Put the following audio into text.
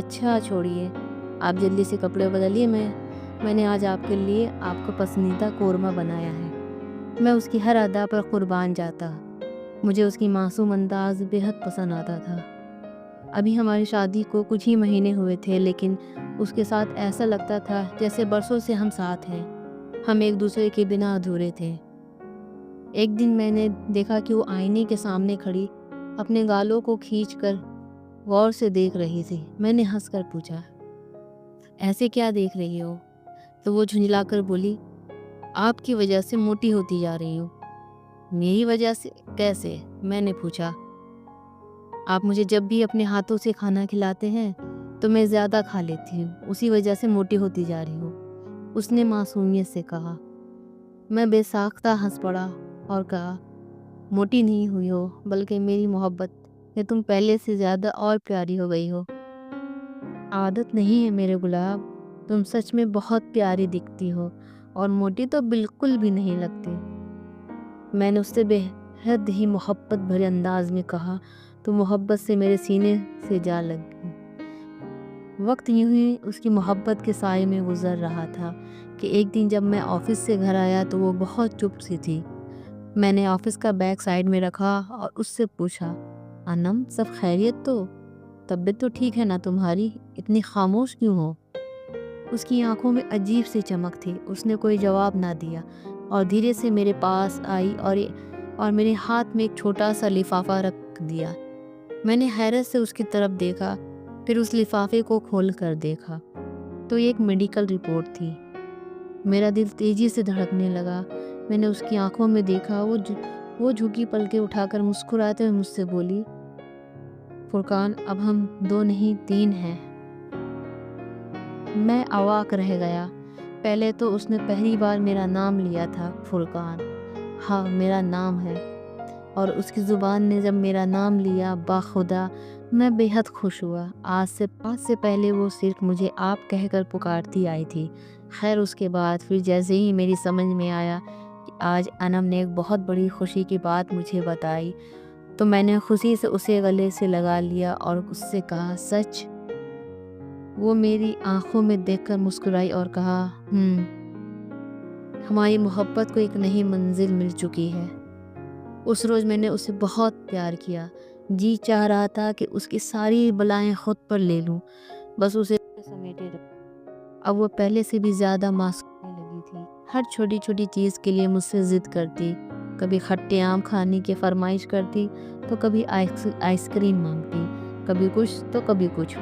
اچھا چھوڑیے، آپ جلدی سے کپڑے بدلیے، میں نے آج آپ کے لیے آپ کا پسندیدہ قورمہ بنایا ہے۔ میں اس کی ہر ادا پر قربان جاتا۔ مجھے اس کی معصوم انداز بے حد پسند آتا تھا۔ ابھی ہماری شادی کو کچھ ہی مہینے ہوئے تھے، لیکن اس کے ساتھ ایسا لگتا تھا جیسے برسوں سے ہم ساتھ ہیں۔ ہم ایک دوسرے کے بنا ادھورے تھے۔ ایک دن میں نے دیکھا کہ وہ آئینے کے سامنے کھڑی اپنے گالوں کو کھینچ کر غور سے دیکھ رہی تھی۔ میں نے ہنس کر پوچھا، ایسے کیا دیکھ رہی ہو؟ تو وہ جھنجلا کر بولی، آپ کی وجہ سے موٹی ہوتی جا رہی ہوں۔ میری وجہ سے کیسے؟ میں نے پوچھا۔ آپ مجھے جب بھی اپنے ہاتھوں سے کھانا کھلاتے ہیں تو میں زیادہ کھا لیتی ہوں، اسی وجہ سے موٹی ہوتی جا رہی ہوں، اس نے معصومیت سے کہا۔ میں بے ساختہ ہنس پڑا اور کہا، موٹی نہیں ہوئی ہو، بلکہ میری محبت کہ تم پہلے سے زیادہ اور پیاری ہو گئی ہو۔ عادت نہیں ہے میرے گلاب، تم سچ میں بہت پیاری دکھتی ہو اور موٹی تو بالکل بھی نہیں لگتی۔ میں نے اس سے بے حد ہی محبت بھرے انداز میں کہا تو محبت سے میرے سینے سے جا لگ گئی۔ وقت یوں ہی اس کی محبت کے سائے میں گزر رہا تھا کہ ایک دن جب میں آفس سے گھر آیا تو وہ بہت چپ سی تھی۔ میں نے آفس کا بیگ سائیڈ میں رکھا اور اس سے پوچھا، انم سب خیریت تو؟ طبیعت تو ٹھیک ہے نا تمہاری؟ اتنی خاموش کیوں ہو؟ اس کی آنکھوں میں عجیب سی چمک تھی۔ اس نے کوئی جواب نہ دیا اور دھیرے سے میرے پاس آئی اور میرے ہاتھ میں ایک چھوٹا سا لفافہ رکھ دیا۔ میں نے حیرت سے اس کی طرف دیکھا، پھر اس لفافے کو کھول کر دیکھا تو یہ ایک میڈیکل رپورٹ تھی۔ میرا دل تیزی سے دھڑکنے لگا۔ میں نے اس کی آنکھوں میں دیکھا، وہ جھکی پلکیں اٹھا کر مسکراتے ہوئے مجھ سے بولی، فرقان اب ہم 2 نہیں 3 ہیں۔ میں اواک رہ گیا۔ پہلے تو اس نے پہلی بار میرا نام لیا تھا، فرقان۔ ہاں میرا نام ہے۔ اور اس کی زبان نے جب میرا نام لیا، باخدا میں بے حد خوش ہوا۔ آج سے پہلے وہ صرف مجھے آپ کہہ کر پکارتی آئی تھی۔ خیر اس کے بعد پھر جیسے ہی میری سمجھ میں آیا کہ آج انم نے ایک بہت بڑی خوشی کی بات مجھے بتائی تو میں نے خوشی سے اسے گلے سے لگا لیا اور اس سے کہا، سچ؟ وہ میری آنکھوں میں دیکھ کر مسکرائی اور کہا، ہماری محبت کو ایک نئی منزل مل چکی ہے۔ اس روز میں نے اسے بہت پیار کیا۔ جی چاہ رہا تھا کہ اس کی ساری بلائیں خود پر لے لوں، بس اسے سمیٹے رکھوں۔ اب وہ پہلے سے بھی زیادہ معصوم ہونے لگی تھی۔ ہر چھوٹی چھوٹی چیز کے لیے مجھ سے ضد کرتی، کبھی کھٹے آم کھانے کی فرمائش کرتی تو کبھی آئس کریم مانگتی، کبھی کچھ تو کبھی کچھ۔